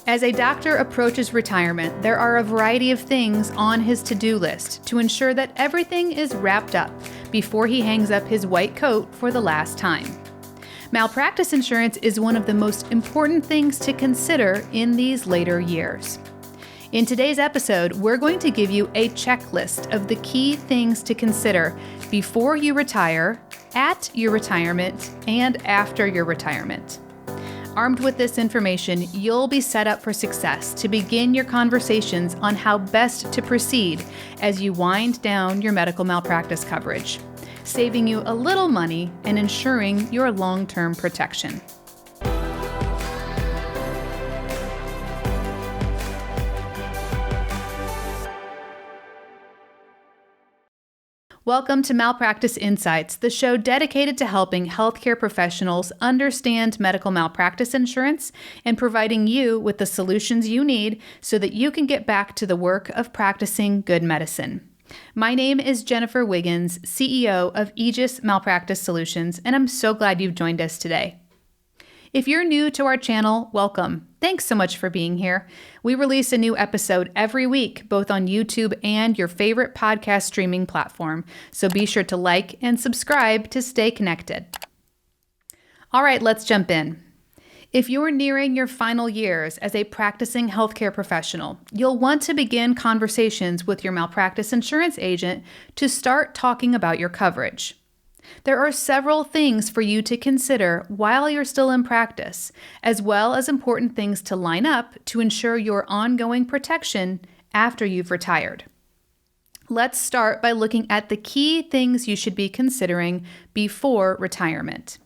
As a doctor approaches retirement, there are a variety of things on his to-do list to ensure that everything is wrapped up before he hangs up his white coat for the last time. Malpractice insurance is one of the most important things to consider in these later years. In today's episode, we're going to give you a checklist of the key things to consider before you retire, at your retirement, and after your retirement. Armed with this information, you'll be set up for success to begin your conversations on how best to proceed as you wind down your medical malpractice coverage, saving you a little money and ensuring your long-term protection. Welcome to Malpractice Insights, the show dedicated to helping healthcare professionals understand medical malpractice insurance and providing you with the solutions you need so that you can get back to the work of practicing good medicine. My name is Jennifer Wiggins, CEO of Aegis Malpractice Solutions, and I'm so glad you've joined us today. If you're new to our channel, welcome. Thanks so much for being here. We release a new episode every week, both on YouTube and your favorite podcast streaming platform, so be sure to like and subscribe to stay connected. All right, let's jump in. If you're nearing your final years as a practicing healthcare professional, you'll want to begin conversations with your malpractice insurance agent to start talking about your coverage. There are several things for you to consider while you're still in practice, as well as important things to line up to ensure your ongoing protection after you've retired. Let's start by looking at the key things you should be considering before retirement.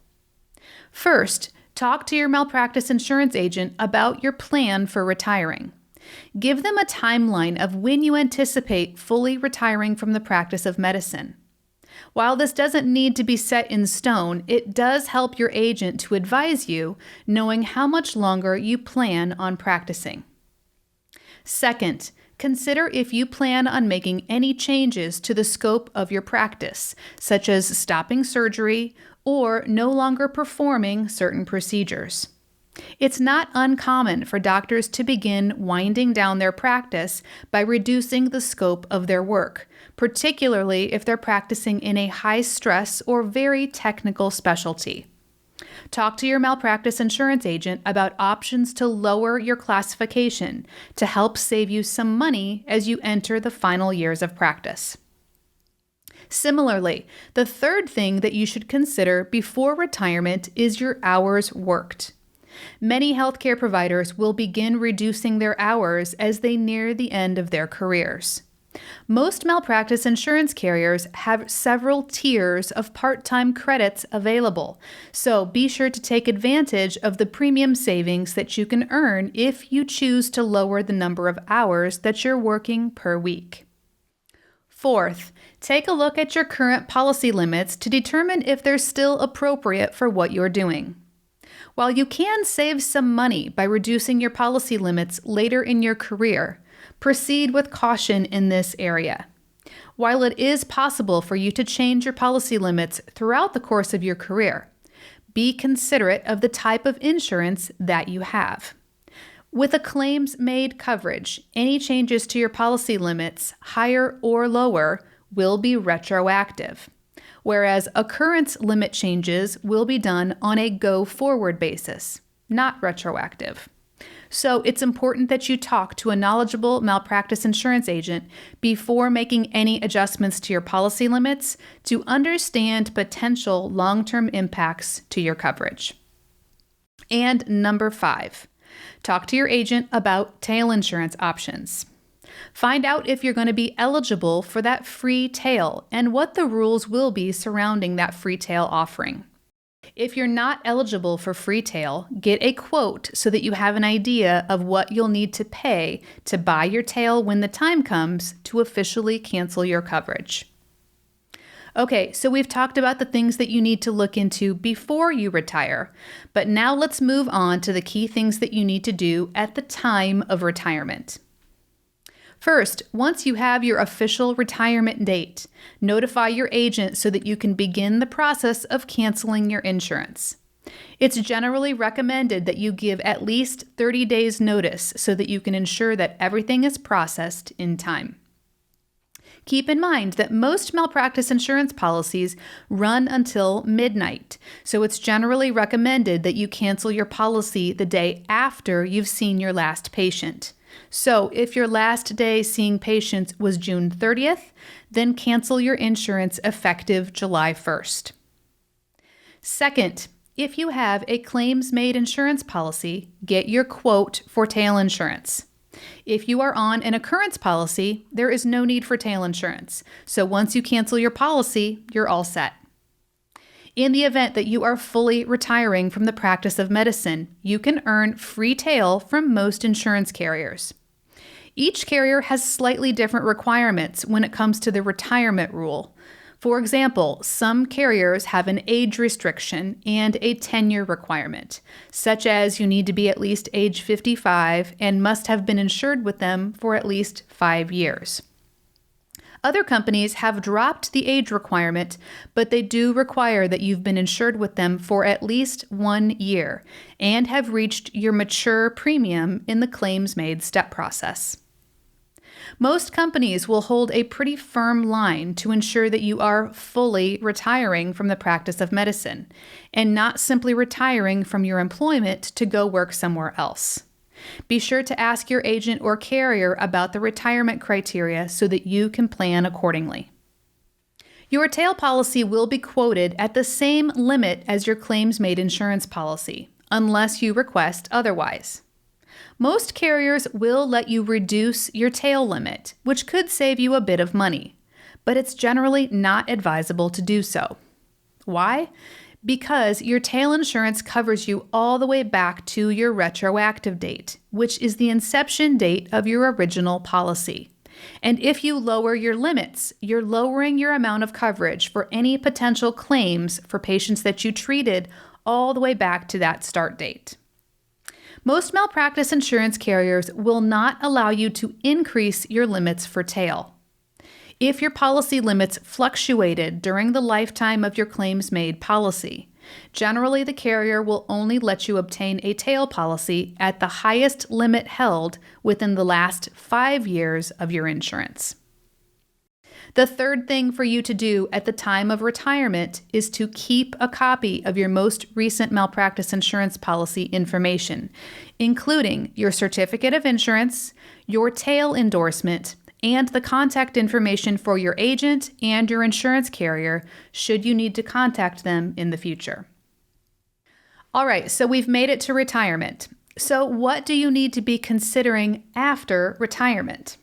First, talk to your malpractice insurance agent about your plan for retiring. Give them a timeline of when you anticipate fully retiring from the practice of medicine. While this doesn't need to be set in stone, it does help your agent to advise you, knowing how much longer you plan on practicing. Second, consider if you plan on making any changes to the scope of your practice, such as stopping surgery or no longer performing certain procedures. It's not uncommon for doctors to begin winding down their practice by reducing the scope of their work, particularly if they're practicing in a high-stress or very technical specialty. Talk to your malpractice insurance agent about options to lower your classification to help save you some money as you enter the final years of practice. Similarly, the third thing that you should consider before retirement is your hours worked. Many healthcare providers will begin reducing their hours as they near the end of their careers. Most malpractice insurance carriers have several tiers of part-time credits available, so be sure to take advantage of the premium savings that you can earn if you choose to lower the number of hours that you're working per week. Fourth, take a look at your current policy limits to determine if they're still appropriate for what you're doing. While you can save some money by reducing your policy limits later in your career, proceed with caution in this area. While it is possible for you to change your policy limits throughout the course of your career, be considerate of the type of insurance that you have. With a claims-made coverage, any changes to your policy limits, higher or lower, will be retroactive, whereas occurrence limit changes will be done on a go-forward basis, not retroactive. So it's important that you talk to a knowledgeable malpractice insurance agent before making any adjustments to your policy limits to understand potential long-term impacts to your coverage. And number 5, talk to your agent about tail insurance options. Find out if you're going to be eligible for that free tail and what the rules will be surrounding that free tail offering. If you're not eligible for free tail, get a quote so that you have an idea of what you'll need to pay to buy your tail when the time comes to officially cancel your coverage. Okay, so we've talked about the things that you need to look into before you retire, but now let's move on to the key things that you need to do at the time of retirement. First, once you have your official retirement date, notify your agent so that you can begin the process of canceling your insurance. It's generally recommended that you give at least 30 days notice so that you can ensure that everything is processed in time. Keep in mind that most malpractice insurance policies run until midnight, so it's generally recommended that you cancel your policy the day after you've seen your last patient. So if your last day seeing patients was June 30th, then cancel your insurance effective July 1st. Second, if you have a claims-made insurance policy, get your quote for tail insurance. If you are on an occurrence policy, there is no need for tail insurance. So once you cancel your policy, you're all set. In the event that you are fully retiring from the practice of medicine, you can earn free tail from most insurance carriers. Each carrier has slightly different requirements when it comes to the retirement rule. For example, some carriers have an age restriction and a tenure requirement, such as you need to be at least age 55 and must have been insured with them for at least 5 years. Other companies have dropped the age requirement, but they do require that you've been insured with them for at least 1 year and have reached your mature premium in the claims-made step process. Most companies will hold a pretty firm line to ensure that you are fully retiring from the practice of medicine and not simply retiring from your employment to go work somewhere else. Be sure to ask your agent or carrier about the retirement criteria so that you can plan accordingly. Your tail policy will be quoted at the same limit as your claims-made insurance policy, unless you request otherwise. Most carriers will let you reduce your tail limit, which could save you a bit of money, but it's generally not advisable to do so. Why? Because your tail insurance covers you all the way back to your retroactive date, which is the inception date of your original policy. And if you lower your limits, you're lowering your amount of coverage for any potential claims for patients that you treated all the way back to that start date. Most malpractice insurance carriers will not allow you to increase your limits for tail. If your policy limits fluctuated during the lifetime of your claims-made policy, generally the carrier will only let you obtain a tail policy at the highest limit held within the last 5 years of your insurance. The third thing for you to do at the time of retirement is to keep a copy of your most recent malpractice insurance policy information, including your certificate of insurance, your tail endorsement, and the contact information for your agent and your insurance carrier should you need to contact them in the future. All right, so we've made it to retirement. So what do you need to be considering after retirement?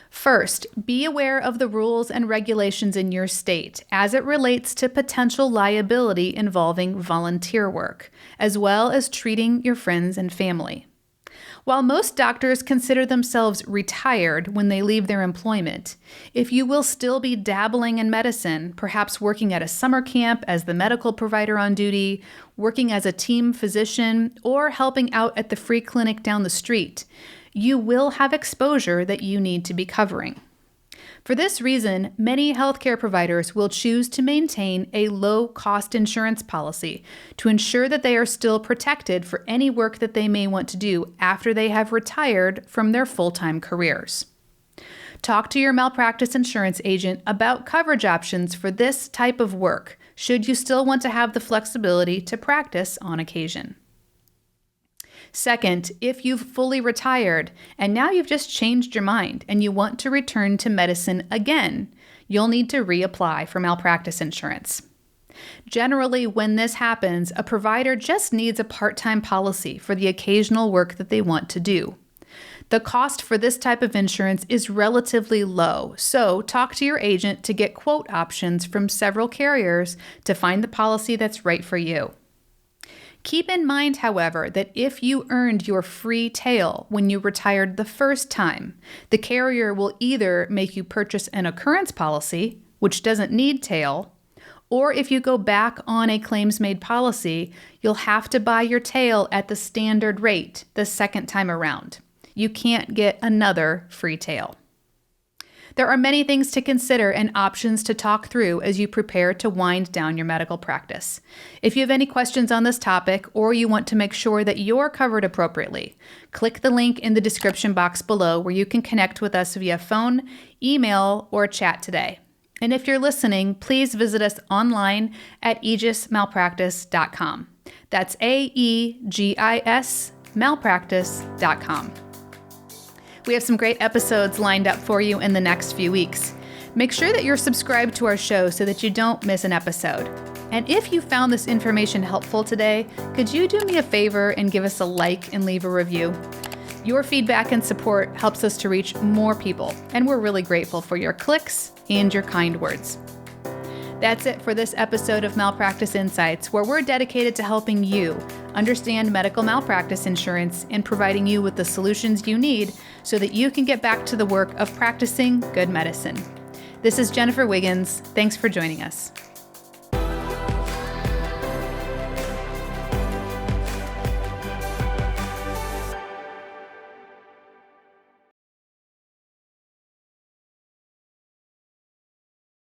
First, be aware of the rules and regulations in your state as it relates to potential liability involving volunteer work, as well as treating your friends and family. While most doctors consider themselves retired when they leave their employment, if you will still be dabbling in medicine, perhaps working at a summer camp as the medical provider on duty, working as a team physician, or helping out at the free clinic down the street, you will have exposure that you need to be covering. For this reason, many healthcare providers will choose to maintain a low-cost insurance policy to ensure that they are still protected for any work that they may want to do after they have retired from their full-time careers. Talk to your malpractice insurance agent about coverage options for this type of work, should you still want to have the flexibility to practice on occasion. Second, if you've fully retired and now you've just changed your mind and you want to return to medicine again, you'll need to reapply for malpractice insurance. Generally, when this happens, a provider just needs a part-time policy for the occasional work that they want to do. The cost for this type of insurance is relatively low, so talk to your agent to get quote options from several carriers to find the policy that's right for you. Keep in mind, however, that if you earned your free tail when you retired the first time, the carrier will either make you purchase an occurrence policy, which doesn't need tail, or if you go back on a claims-made policy, you'll have to buy your tail at the standard rate the second time around. You can't get another free tail. There are many things to consider and options to talk through as you prepare to wind down your medical practice. If you have any questions on this topic or you want to make sure that you're covered appropriately, click the link in the description box below where you can connect with us via phone, email, or chat today. And if you're listening, please visit us online at aegismalpractice.com. That's AEGIS malpractice.com. We have some great episodes lined up for you in the next few weeks. Make sure that you're subscribed to our show so that you don't miss an episode. And if you found this information helpful today, could you do me a favor and give us a like and leave a review? Your feedback and support helps us to reach more people, and we're really grateful for your clicks and your kind words. That's it for this episode of Malpractice Insights, where we're dedicated to helping you understand medical malpractice insurance and providing you with the solutions you need so that you can get back to the work of practicing good medicine. This is Jennifer Wiggins. Thanks for joining us.